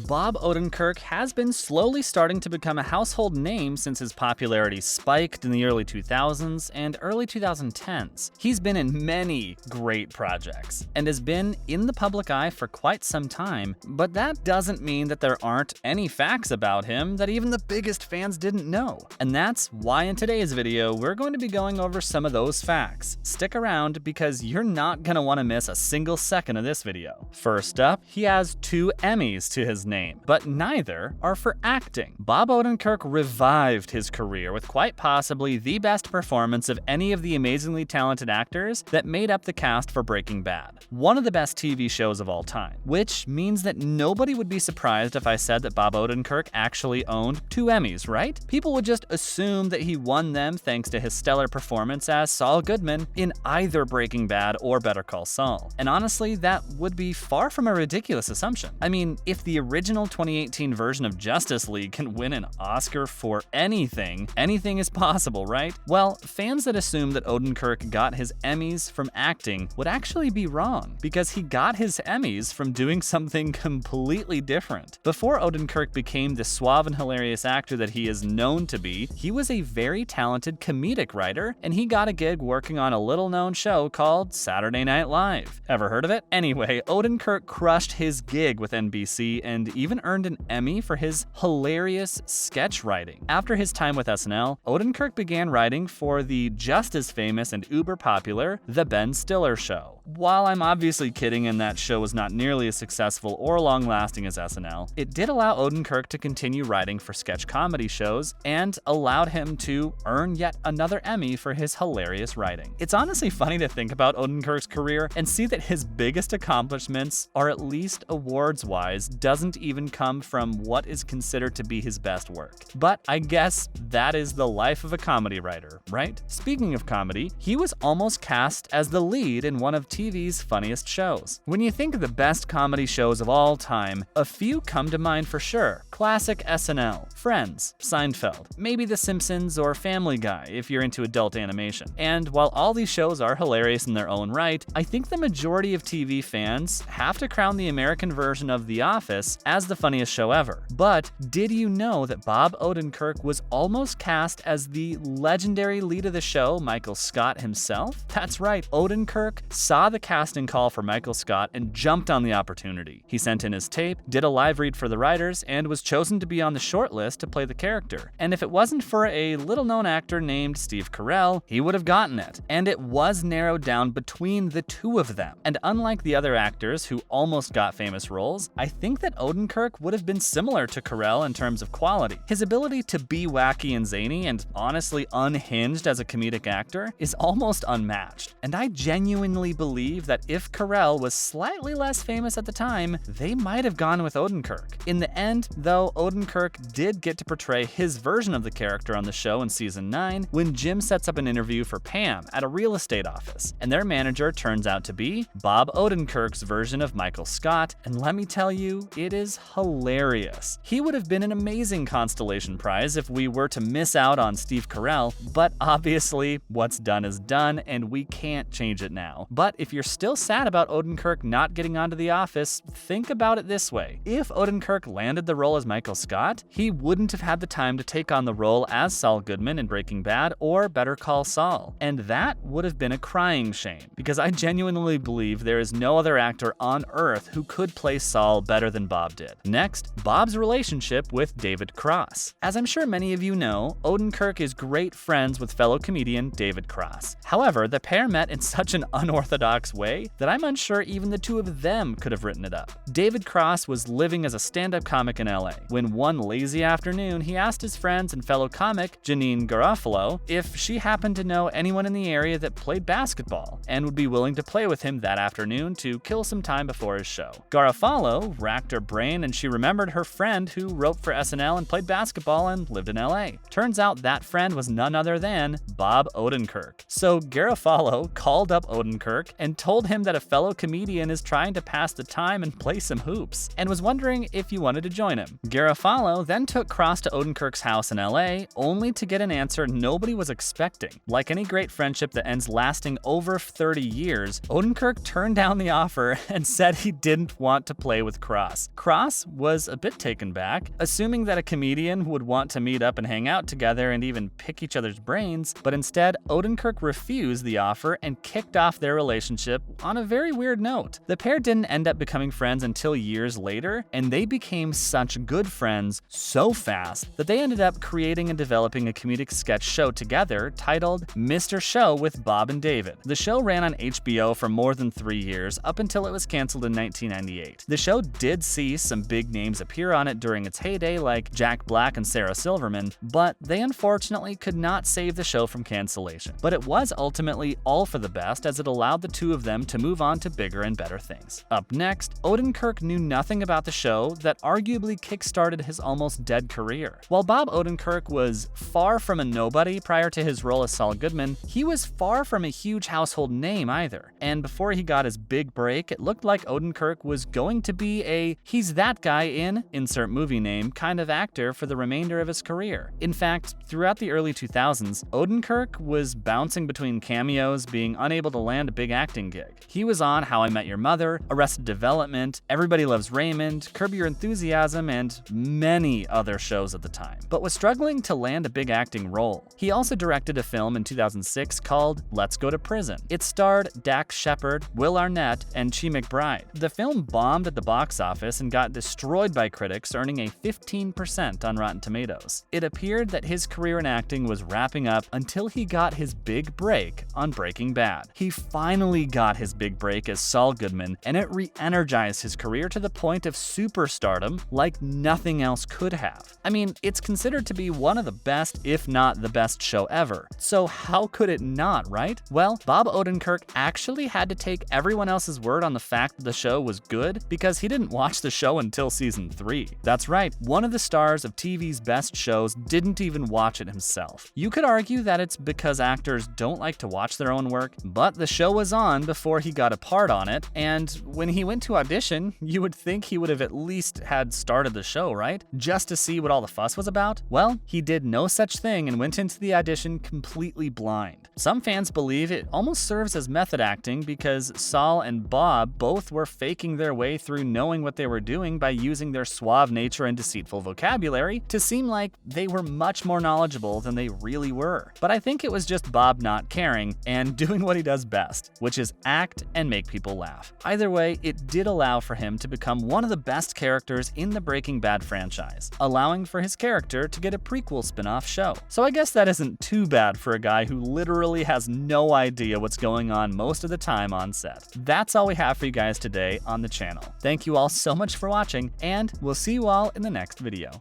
Bob Odenkirk has been slowly starting to become a household name since his popularity spiked in the early 2000s and early 2010s. He's been in many great projects and has been in the public eye for quite some time, but that doesn't mean that there aren't any facts about him that even the biggest fans didn't know. And that's why in today's video, we're going to be going over some of those facts. Stick around because you're not going to want to miss a single second of this video. First up, he has 2 Emmys to his name, but neither are for acting. Bob Odenkirk revived his career with quite possibly the best performance of any of the amazingly talented actors that made up the cast for Breaking Bad, one of the best TV shows of all time, which means that nobody would be surprised if I said that Bob Odenkirk actually owned 2 Emmys, right? People would just assume that he won them thanks to his stellar performance as Saul Goodman in either Breaking Bad or Better Call Saul. And honestly, that would be far from a ridiculous assumption. I mean, if the original 2018 version of Justice League can win an Oscar for anything is possible, right? Well, fans that assume that Odenkirk got his Emmys from acting would actually be wrong, because he got his Emmys from doing something completely different. Before Odenkirk became the suave and hilarious actor that he is known to be, he was a very talented comedic writer, and he got a gig working on a little-known show called Saturday Night Live. Ever heard of it? Anyway, Odenkirk crushed his gig with NBC and even earned an Emmy for his hilarious sketch writing. After his time with SNL, Odenkirk began writing for the just as famous and uber popular The Ben Stiller Show. While I'm obviously kidding and that show was not nearly as successful or long-lasting as SNL, it did allow Odenkirk to continue writing for sketch comedy shows and allowed him to earn yet another Emmy for his hilarious writing. It's honestly funny to think about Odenkirk's career and see that his biggest accomplishments, or at least awards-wise, doesn't even come from what is considered to be his best work. But I guess that is the life of a comedy writer, right? Speaking of comedy, he was almost cast as the lead in one of TV's funniest shows. When you think of the best comedy shows of all time, a few come to mind for sure. Classic SNL, Friends, Seinfeld, maybe The Simpsons or Family Guy if you're into adult animation. And while all these shows are hilarious in their own right, I think the majority of TV fans have to crown the American version of The Office as the funniest show ever. But did you know that Bob Odenkirk was almost cast as the legendary lead of the show, Michael Scott himself? That's right, Odenkirk saw the casting call for Michael Scott and jumped on the opportunity. He sent in his tape, did a live read for the writers, and was chosen to be on the shortlist to play the character. And if it wasn't for a little-known actor named Steve Carell, he would have gotten it. And it was narrowed down between the 2 of them. And unlike the other actors who almost got famous roles, I think that Odenkirk would have been similar to Carell in terms of quality. His ability to be wacky and zany and honestly unhinged as a comedic actor is almost unmatched. And I genuinely believe that if Carell was slightly less famous at the time, they might have gone with Odenkirk. In the end, though, Odenkirk did get to portray his version of the character on the show in season 9 when Jim sets up an interview for Pam at a real estate office, and their manager turns out to be Bob Odenkirk's version of Michael Scott, and let me tell you, it is hilarious. He would have been an amazing constellation prize if we were to miss out on Steve Carell, but obviously, what's done is done, and we can't change it now. But if you're still sad about Odenkirk not getting onto The Office, think about it this way. If Odenkirk landed the role as Michael Scott, he wouldn't have had the time to take on the role as Saul Goodman in Breaking Bad or Better Call Saul. And that would have been a crying shame, because I genuinely believe there is no other actor on earth who could play Saul better than Bob did. Next, Bob's relationship with David Cross. As I'm sure many of you know, Odenkirk is great friends with fellow comedian David Cross. However, the pair met in such an unorthodox way that I'm unsure even the 2 of them could have written it up. David Cross was living as a stand-up comic in LA when one lazy afternoon he asked his friends and fellow comic Janeane Garofalo if she happened to know anyone in the area that played basketball and would be willing to play with him that afternoon to kill some time before his show. Garofalo racked her brain and she remembered her friend who wrote for SNL and played basketball and lived in LA. Turns out that friend was none other than Bob Odenkirk. So Garofalo called up Odenkirk and told him that a fellow comedian is trying to pass the time and play some hoops, and was wondering if he wanted to join him. Garofalo then took Cross to Odenkirk's house in LA, only to get an answer nobody was expecting. Like any great friendship that ends lasting over 30 years, Odenkirk turned down the offer and said he didn't want to play with Cross. Cross was a bit taken back, assuming that a comedian would want to meet up and hang out together and even pick each other's brains, but instead, Odenkirk refused the offer and kicked off their relationship on a very weird note. The pair didn't end up becoming friends until years later, and they became such good friends so fast that they ended up creating and developing a comedic sketch show together titled Mr. Show with Bob and David. The show ran on HBO for more than 3 years, up until it was canceled in 1998. The show did see some big names appear on it during its heyday, like Jack Black and Sarah Silverman, but they unfortunately could not save the show from cancellation. But it was ultimately all for the best, as it allowed the two of them to move on to bigger and better things. Up next, Odenkirk knew nothing about the show that arguably kickstarted his almost dead career. While Bob Odenkirk was far from a nobody prior to his role as Saul Goodman, he was far from a huge household name either. And before he got his big break, it looked like Odenkirk was going to be a he's that guy in insert movie name kind of actor for the remainder of his career. In fact, throughout the early 2000s, Odenkirk was bouncing between cameos, being unable to land a big acting gig. He was on How I Met Your Mother, Arrested Development, Everybody Loves Raymond, Curb Your Enthusiasm, and many other shows at the time, but was struggling to land a big acting role. He also directed a film in 2006 called Let's Go to Prison. It starred Dax Shepard, Will Arnett, and Chi McBride. The film bombed at the box office and got destroyed by critics, earning a 15% on Rotten Tomatoes. It appeared that his career in acting was wrapping up until he got his big break on Breaking Bad. He finally got his big break as Saul Goodman, and it re-energized his career to the point of superstardom like nothing else could have. I mean, it's considered to be one of the best, if not the best show ever. So how could it not, right? Well, Bob Odenkirk actually had to take everyone else's word on the fact that the show was good because he didn't watch the show until season 3. That's right, one of the stars of TV's best shows didn't even watch it himself. You could argue that it's because actors don't like to watch their own work, but the show was on before he got a part on it, and when he went to audition, you would think he would have at least had started the show, right? Just to see what all the fuss was about? Well, he did no such thing and went into the audition completely blind. Some fans believe it almost serves as method acting because Saul and Bob both were faking their way through knowing what they were doing by using their suave nature and deceitful vocabulary to seem like they were much more knowledgeable than they really were. But I think it was just Bob not caring and doing what he does best, which is act and make people laugh. Either way, it did allow for him to become one of the best characters in the Breaking Bad franchise, allowing for his character to get a prequel spin-off show. So I guess that isn't too bad for a guy who literally has no idea what's going on most of the time on set. That's all we have for you guys today on the channel. Thank you all so much for watching, and we'll see you all in the next video.